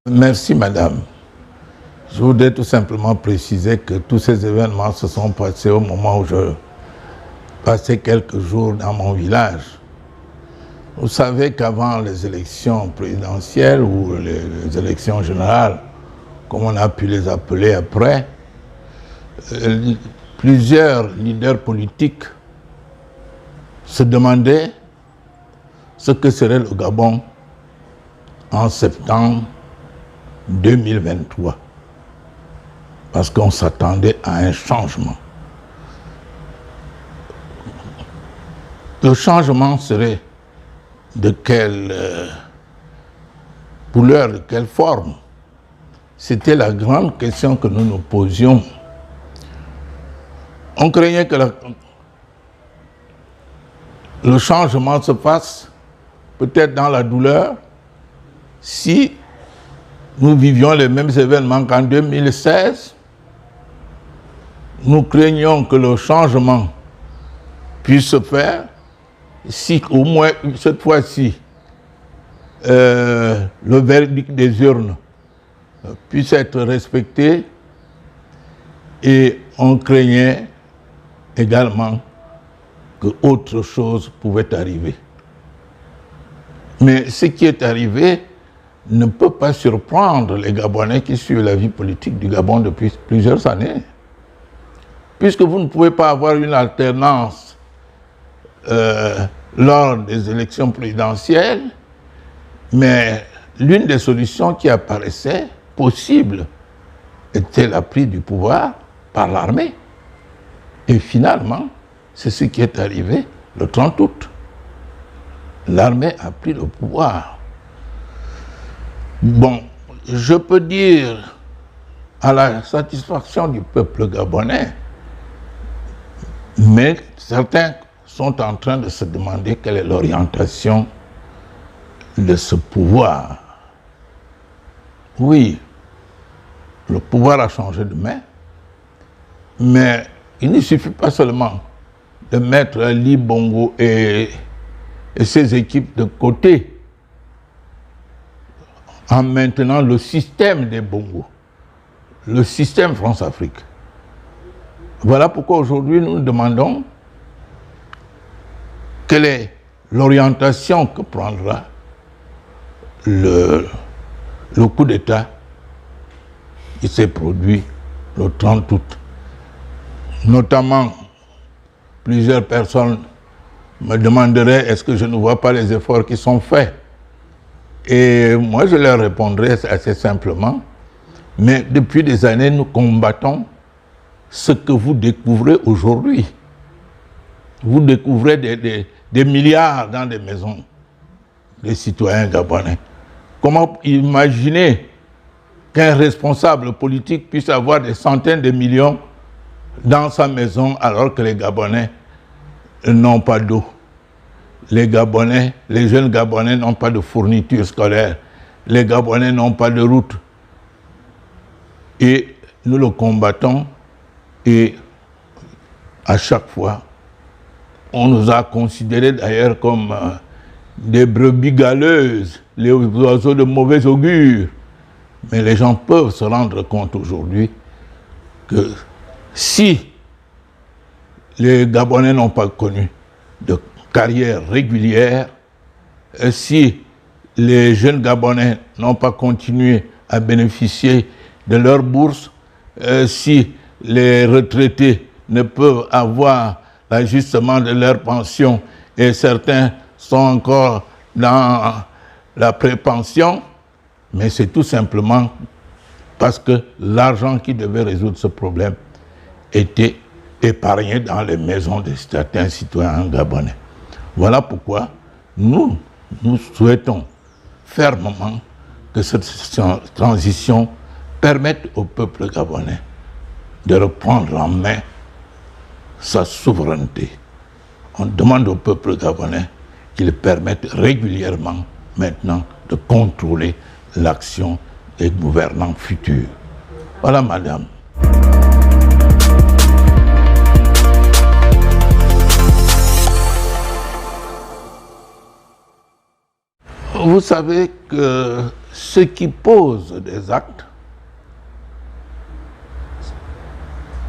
Merci madame. Je voudrais tout simplement préciser que tous ces événements se sont passés au moment où je passais quelques jours dans mon village. Vous savez qu'avant les élections présidentielles ou les élections générales, comme on a pu les appeler après, plusieurs leaders politiques se demandaient ce que serait le Gabon en septembre 2023, parce qu'on s'attendait à un changement. Le changement serait de quelle couleur, de quelle forme? C'était la grande question que nous nous posions. On craignait que le changement se fasse peut-être dans la douleur si nous vivions les mêmes événements qu'en 2016. Nous craignons que le changement puisse se faire si au moins cette fois-ci le verdict des urnes puisse être respecté, et on craignait également que autre chose pouvait arriver. Mais ce qui est arrivé ne peut pas surprendre les Gabonais qui suivent la vie politique du Gabon depuis plusieurs années. Puisque vous ne pouvez pas avoir une alternance lors des élections présidentielles, mais l'une des solutions qui apparaissait possible était la prise du pouvoir par l'armée. Et finalement, c'est ce qui est arrivé le 30 août. L'armée a pris le pouvoir. Bon, je peux dire à la satisfaction du peuple gabonais, mais certains sont en train de se demander quelle est l'orientation de ce pouvoir. Oui, le pouvoir a changé de main, mais il ne suffit pas seulement de mettre Ali Bongo et ses équipes de côté en maintenant le système des Bongo, le système France-Afrique. Voilà pourquoi aujourd'hui nous demandons quelle est l'orientation que prendra le coup d'État qui s'est produit le 30 août. Notamment, plusieurs personnes me demanderaient est-ce que je ne vois pas les efforts qui sont faits. Et moi, je leur répondrais assez simplement, mais depuis des années, nous combattons ce que vous découvrez aujourd'hui. Vous découvrez des milliards dans des maisons des citoyens gabonais. Comment imaginer qu'un responsable politique puisse avoir des centaines de millions dans sa maison alors que les Gabonais n'ont pas d'eau? Les Gabonais, les jeunes Gabonais n'ont pas de fournitures scolaires. Les Gabonais n'ont pas de route. Et nous le combattons, et à chaque fois, on nous a considérés d'ailleurs comme des brebis galeuses, les oiseaux de mauvais augure. Mais les gens peuvent se rendre compte aujourd'hui que si les Gabonais n'ont pas connu de carrière régulière, si les jeunes Gabonais n'ont pas continué à bénéficier de leur bourse, si les retraités ne peuvent avoir l'ajustement de leur pension et certains sont encore dans la prépension, mais c'est tout simplement parce que l'argent qui devait résoudre ce problème était épargné dans les maisons de certains citoyens gabonais. Voilà pourquoi nous souhaitons fermement que cette transition permette au peuple gabonais de reprendre en main sa souveraineté. On demande au peuple gabonais qu'il permette régulièrement maintenant de contrôler l'action des gouvernants futurs. Voilà, madame. Vous savez que ceux qui posent des actes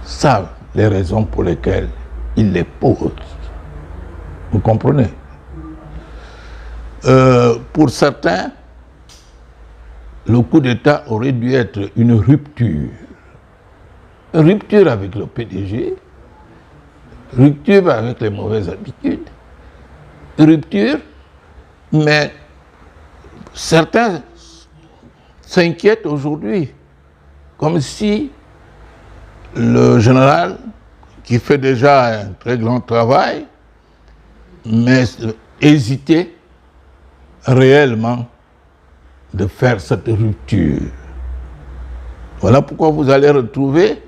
savent les raisons pour lesquelles ils les posent. Vous comprenez? Pour certains, le coup d'État aurait dû être une rupture. Une rupture avec le PDG, rupture avec les mauvaises habitudes, rupture, mais certains s'inquiètent aujourd'hui, comme si le général, qui fait déjà un très grand travail, mais hésitait réellement de faire cette rupture. Voilà pourquoi vous allez retrouver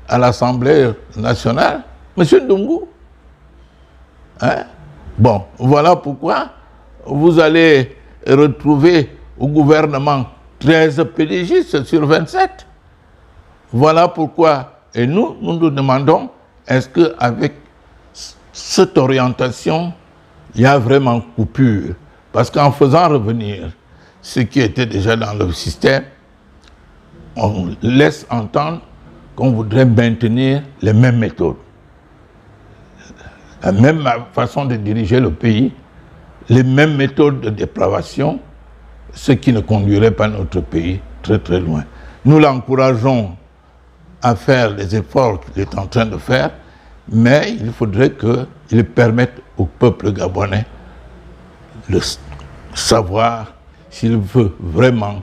à l'Assemblée nationale M. Ndungu. Hein? Bon, voilà pourquoi vous allez retrouver au gouvernement 13 PDG sur 27. Voilà pourquoi, et nous nous demandons, est-ce qu'avec cette orientation, il y a vraiment coupure? Parce qu'en faisant revenir ce qui était déjà dans le système, on laisse entendre qu'on voudrait maintenir les mêmes méthodes, la même façon de diriger le pays, les mêmes méthodes de dépravation, ce qui ne conduirait pas notre pays très très loin. Nous l'encourageons à faire les efforts qu'il est en train de faire, mais il faudrait qu'il permette au peuple gabonais de savoir s'il veut vraiment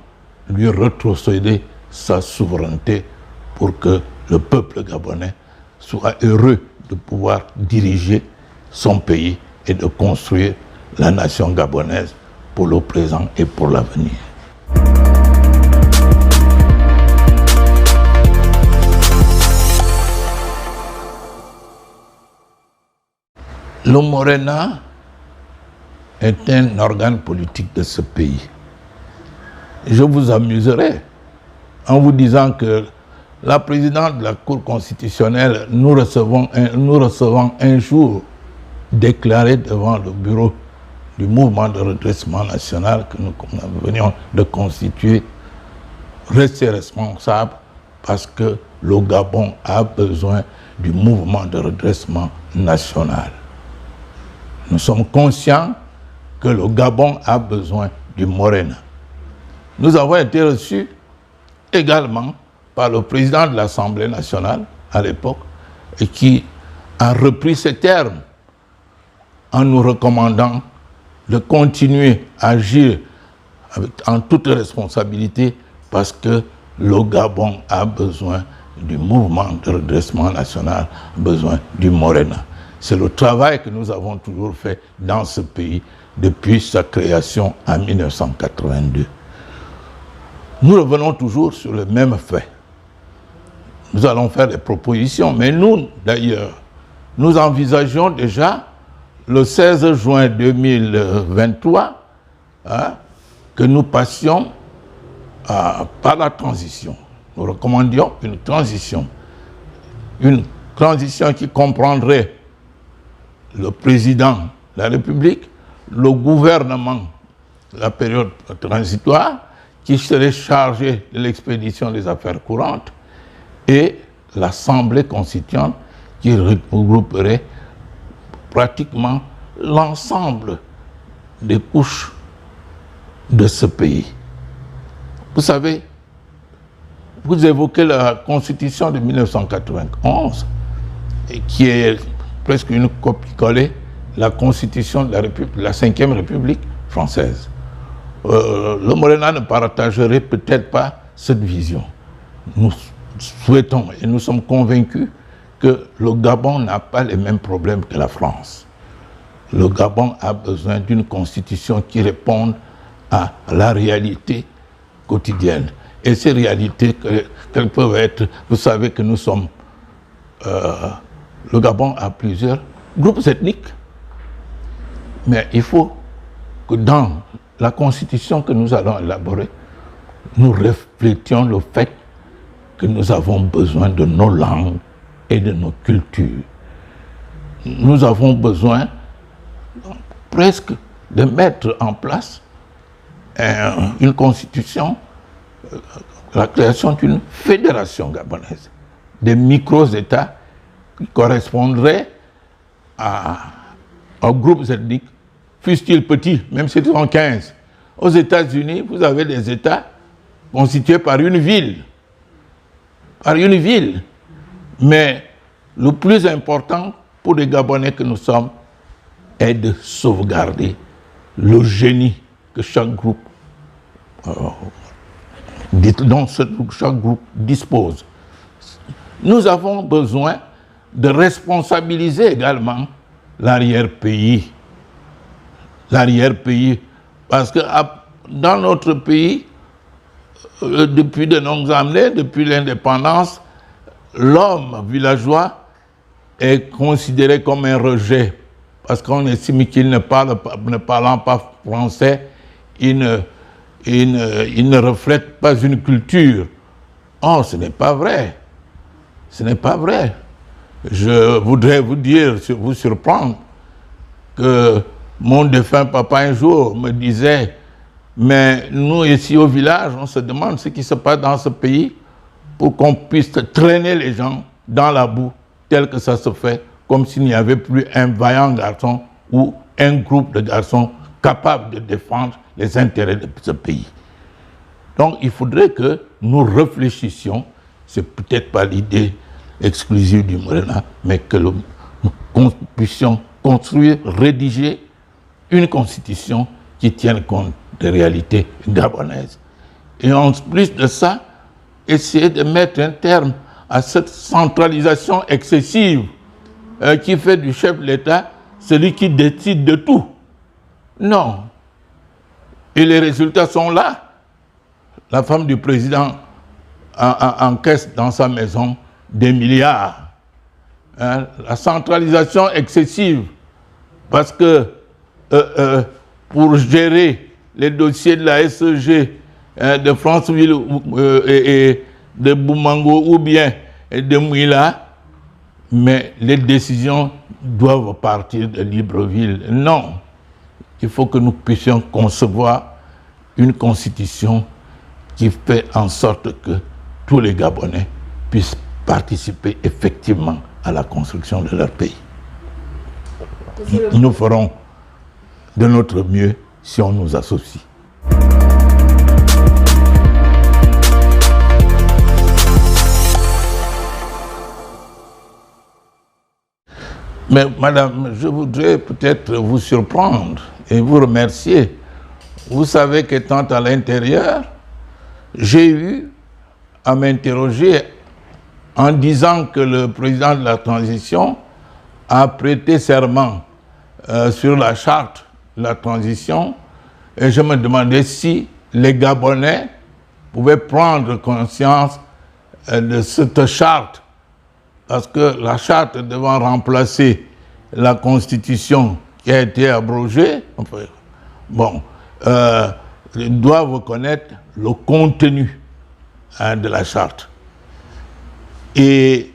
lui retrocéder sa souveraineté pour que le peuple gabonais soit heureux de pouvoir diriger son pays et de construire la nation gabonaise pour le présent et pour l'avenir. Le Morena est un organe politique de ce pays. Je vous amuserai en vous disant que la présidente de la Cour constitutionnelle, nous recevons un jour déclaré devant le bureau du mouvement de redressement national que nous venions de constituer, rester responsable parce que le Gabon a besoin du mouvement de redressement national. Nous sommes conscients que le Gabon a besoin du Morena. Nous avons été reçus également par le président de l'Assemblée nationale à l'époque et qui a repris ces termes en nous recommandant de continuer à agir en toute responsabilité parce que le Gabon a besoin du mouvement de redressement national, a besoin du Morena. C'est le travail que nous avons toujours fait dans ce pays depuis sa création en 1982. Nous revenons toujours sur le même fait. Nous allons faire des propositions, mais nous, d'ailleurs, nous envisageons déjà le 16 juin 2023 que nous passions par la transition. Nous recommandions une transition qui comprendrait le président de la République, le gouvernement de la période transitoire, qui serait chargé de l'expédition des affaires courantes, et l'Assemblée constituante qui regrouperait pratiquement l'ensemble des couches de ce pays. Vous savez, vous évoquez la Constitution de 1991, qui est presque une copie-collée de la Constitution de la Ve République française. Le Morena ne partagerait peut-être pas cette vision. Nous souhaitons et nous sommes convaincus que le Gabon n'a pas les mêmes problèmes que la France. Le Gabon a besoin d'une constitution qui réponde à la réalité quotidienne. Et ces réalités, qu'elles peuvent être, vous savez que nous sommes... le Gabon a plusieurs groupes ethniques. Mais il faut que dans la constitution que nous allons élaborer, nous reflétions le fait que nous avons besoin de nos langues et de nos cultures. Nous avons besoin presque de mettre en place une constitution, la création d'une fédération gabonaise, des micro-États qui correspondraient aux groupes ethniques, fussent-ils petits, même s'ils sont 15. Aux États-Unis, vous avez des États constitués par une ville. Par une ville. Mais le plus important pour les Gabonais que nous sommes est de sauvegarder le génie que chaque groupe, dont chaque groupe dispose. Nous avons besoin de responsabiliser également l'arrière-pays. L'arrière-pays. Parce que dans notre pays, depuis de longues années, depuis l'indépendance, l'homme villageois est considéré comme un rejet. Parce qu'on estime qu'il ne parlant pas français, il ne reflète pas une culture. Oh, ce n'est pas vrai. Ce n'est pas vrai. Je voudrais vous dire, vous surprendre, que mon défunt papa un jour me disait, mais nous ici au village, on se demande ce qui se passe dans ce pays pour qu'on puisse traîner les gens dans la boue, tel que ça se fait, comme s'il n'y avait plus un vaillant garçon ou un groupe de garçons capables de défendre les intérêts de ce pays. Donc il faudrait que nous réfléchissions, c'est peut-être pas l'idée exclusive du Morena, mais que nous puissions construire, rédiger une constitution qui tienne compte des réalités gabonaises. Et en plus de ça, essayer de mettre un terme à cette centralisation excessive qui fait du chef de l'État celui qui décide de tout. Non. Et les résultats sont là. La femme du président encaisse dans sa maison des milliards. La centralisation excessive, parce que pour gérer les dossiers de la SEG de Franceville et de Boumango ou bien de Mouila, mais les décisions doivent partir de Libreville. Non, il faut que nous puissions concevoir une constitution qui fait en sorte que tous les Gabonais puissent participer effectivement à la construction de leur pays. Nous ferons de notre mieux si on nous associe. Mais madame, je voudrais peut-être vous surprendre et vous remercier. Vous savez qu'étant à l'intérieur, j'ai eu à m'interroger en disant que le président de la transition a prêté serment sur la charte de la transition, et je me demandais si les Gabonais pouvaient prendre conscience de cette charte, parce que la charte devant remplacer la constitution qui a été abrogée, doivent connaître le contenu de la charte. Et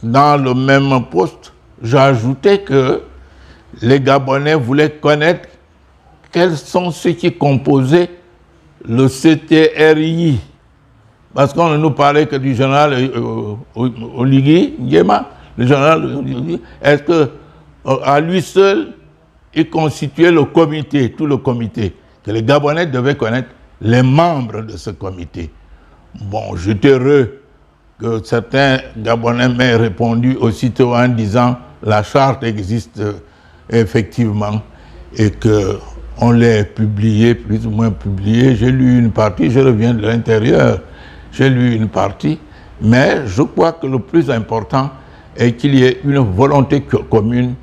dans le même poste, j'ai ajouté que les Gabonais voulaient connaître quels sont ceux qui composaient le CTRI. Parce qu'on ne nous parlait que du général Oligui Nguema, le général Oligui. Est-ce qu'à lui seul, il constituait le comité, tout le comité, que les Gabonais devaient connaître les membres de ce comité. Bon, j'étais heureux que certains Gabonais m'aient répondu aussitôt en disant la charte existe effectivement et qu'on l'ait publiée, plus ou moins publiée. J'ai lu une partie, je reviens de l'intérieur, j'ai lu une partie, mais je crois que le plus important est qu'il y ait une volonté commune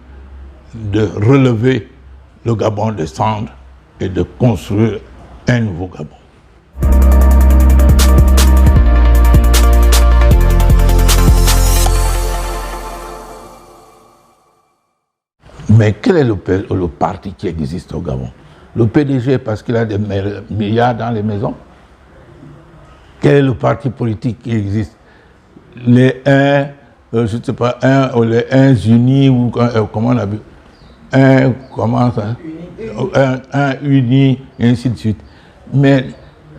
de relever le Gabon des cendres et de construire un nouveau Gabon. Mais quel est le parti qui existe au Gabon? Le PDG parce qu'il a des milliards dans les maisons? Quel est le parti politique qui existe? Les je ne sais pas, les uns unis, ou comment on a vu? Comment ça? Un uni, et ainsi de suite. Mais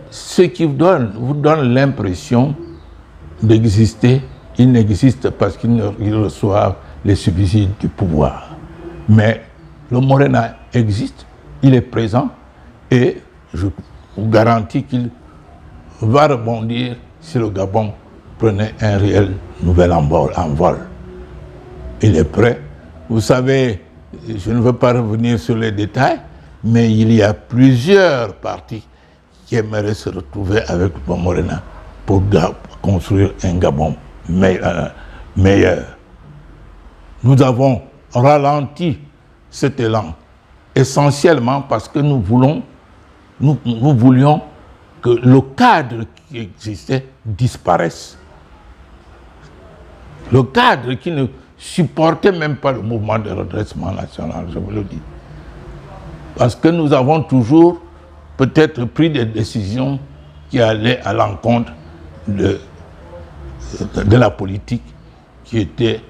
ce qui vous donne l'impression d'exister, ils n'existent parce qu'ils reçoivent les subsides du pouvoir. Mais le Morena existe, il est présent, et je vous garantis qu'il va rebondir si le Gabon prenait un réel nouvel envol. Il est prêt. Vous savez, je ne veux pas revenir sur les détails, mais il y a plusieurs partis qui aimeraient se retrouver avec le Morena pour construire un Gabon meilleur. Nous avons ralenti cet élan essentiellement parce que nous voulions que le cadre qui existait disparaisse. Le cadre qui ne supportait même pas le mouvement de redressement national, je vous le dis. Parce que nous avons toujours peut-être pris des décisions qui allaient à l'encontre de la politique qui était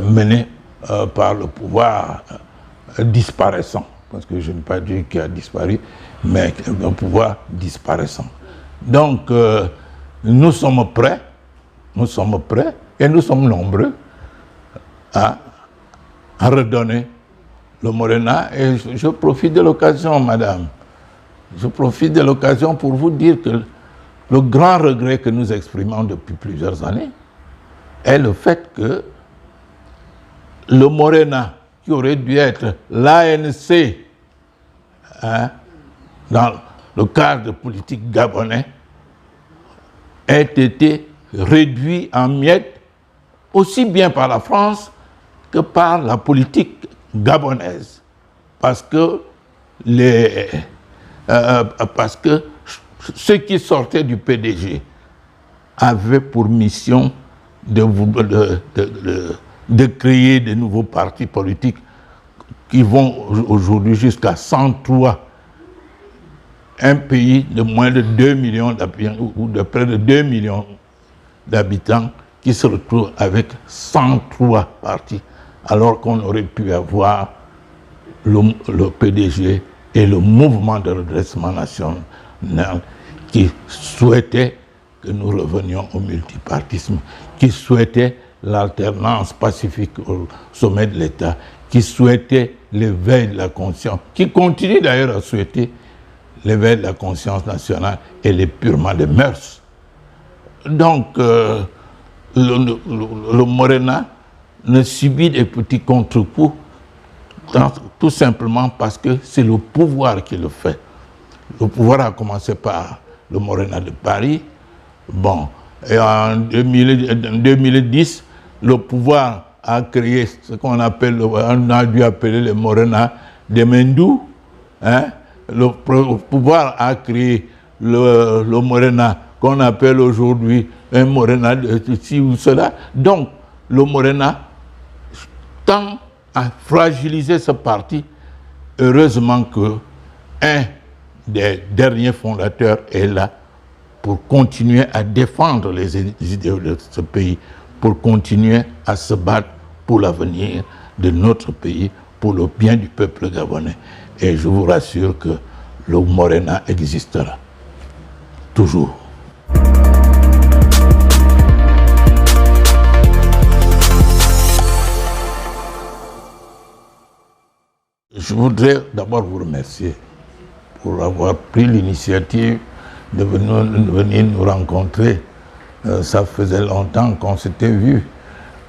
menée par le pouvoir disparaissant. Parce que je n'ai pas dit qu'il a disparu, mais un pouvoir disparaissant. Donc, nous sommes prêts, et nous sommes nombreux à redonner le Morena. Et je profite de l'occasion, madame, je profite de l'occasion pour vous dire que le grand regret que nous exprimons depuis plusieurs années est le fait que le Morena, qui aurait dû être l'ANC dans le cadre politique gabonais, ait été réduit en miettes aussi bien par la France que par la politique gabonaise. Parce que ceux qui sortaient du PDG avaient pour mission de créer de nouveaux partis politiques qui vont aujourd'hui jusqu'à 103. Un pays de moins de 2 millions d'habitants ou de près de 2 millions d'habitants qui se retrouvent avec 103 partis, alors qu'on aurait pu avoir le PDG et le mouvement de redressement national qui souhaitait que nous revenions au multipartisme, qui souhaitait l'alternance pacifique au sommet de l'État, qui souhaitait l'éveil de la conscience, qui continue d'ailleurs à souhaiter l'éveil de la conscience nationale et l'épurement des mœurs. Donc, le Morena ne subit des petits contre-coups tout simplement parce que c'est le pouvoir qui le fait. Le pouvoir a commencé par le Morena de Paris. Bon, et en 2010, le pouvoir a créé ce qu'on appelle, on a dû appeler le Morena de Mendou. Le pouvoir a créé le Morena qu'on appelle aujourd'hui un Morena de ceci ou cela. Donc, le Morena tend à fragiliser ce parti. Heureusement que un des derniers fondateurs est là pour continuer à défendre les idéaux de ce pays, pour continuer à se battre pour l'avenir de notre pays, pour le bien du peuple gabonais. Et je vous rassure que le Morena existera. Toujours. Je voudrais d'abord vous remercier pour avoir pris l'initiative de venir nous rencontrer. Ça faisait longtemps qu'on s'était vus.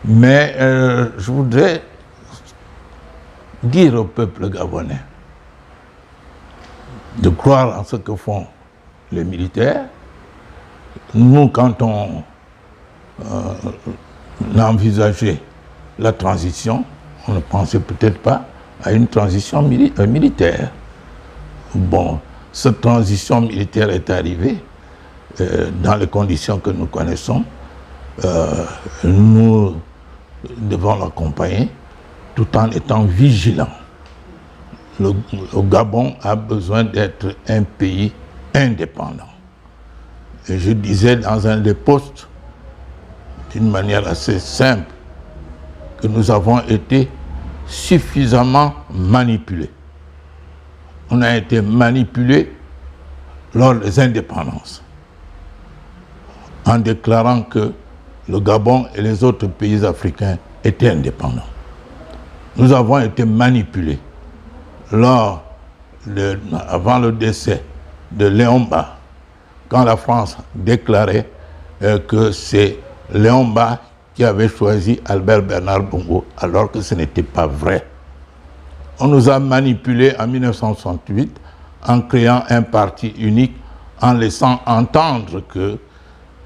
Mais je voudrais dire au peuple gabonais de croire en ce que font les militaires. Nous, quand on a envisagé la transition, on ne pensait peut-être pas à une transition militaire. Bon, cette transition militaire est arrivée dans les conditions que nous connaissons. Nous devons l'accompagner tout en étant vigilant. Le Gabon a besoin d'être un pays indépendant. Et je disais dans un des postes, d'une manière assez simple, que nous avons été suffisamment manipulés. On a été manipulés lors des indépendances, en déclarant que le Gabon et les autres pays africains étaient indépendants. Nous avons été manipulés avant le décès de Léon Mba, quand la France déclarait que c'est Léon Mba qui avait choisi Albert Bernard Bongo, alors que ce n'était pas vrai. On nous a manipulés en 1968 en créant un parti unique, en laissant entendre que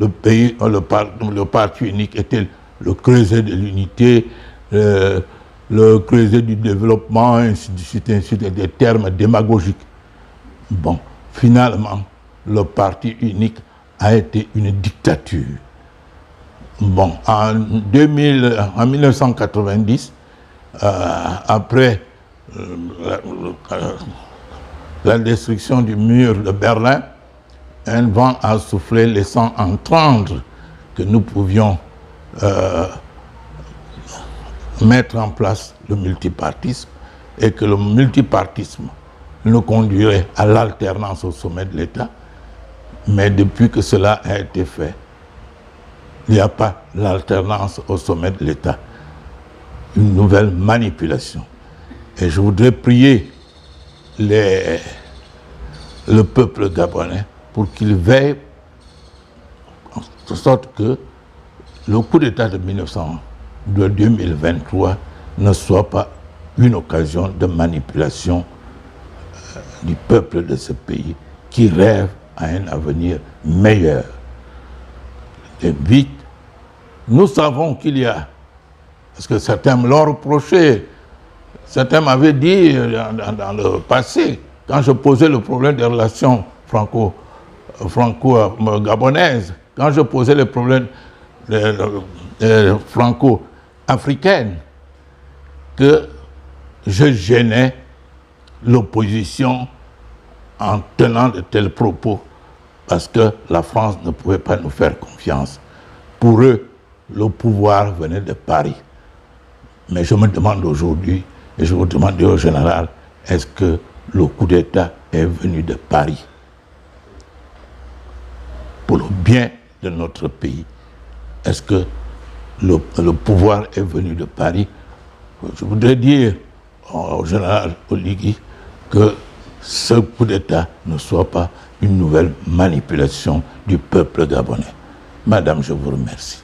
le parti unique était le creuset de l'unité, le creuset du développement, ainsi de suite, des termes démagogiques. Bon, finalement, le parti unique a été une dictature. Bon, en 1990, après la destruction du mur de Berlin, un vent a soufflé laissant entendre que nous pouvions mettre en place le multipartisme et que le multipartisme nous conduirait à l'alternance au sommet de l'État. Mais depuis que cela a été fait, il n'y a pas l'alternance au sommet de l'État. Une nouvelle manipulation. Et je voudrais prier le peuple gabonais pour qu'il veille de sorte que le coup d'État de 2023 ne soit pas une occasion de manipulation du peuple de ce pays qui rêve à un avenir meilleur. Et vite, nous savons qu'il y a, parce que certains me l'ont reproché, certains m'avaient dit dans le passé, quand je posais le problème des relations franco-gabonaises, quand je posais le problème franco-africaines, que je gênais l'opposition en tenant de tels propos, parce que la France ne pouvait pas nous faire confiance. Pour eux, le pouvoir venait de Paris. Mais je me demande aujourd'hui, et je vous demande au général, est-ce que le coup d'État est venu de Paris? Pour le bien de notre pays, est-ce que le pouvoir est venu de Paris? Je voudrais dire au général Oligui que ce coup d'État ne soit pas une nouvelle manipulation du peuple gabonais. Madame, je vous remercie.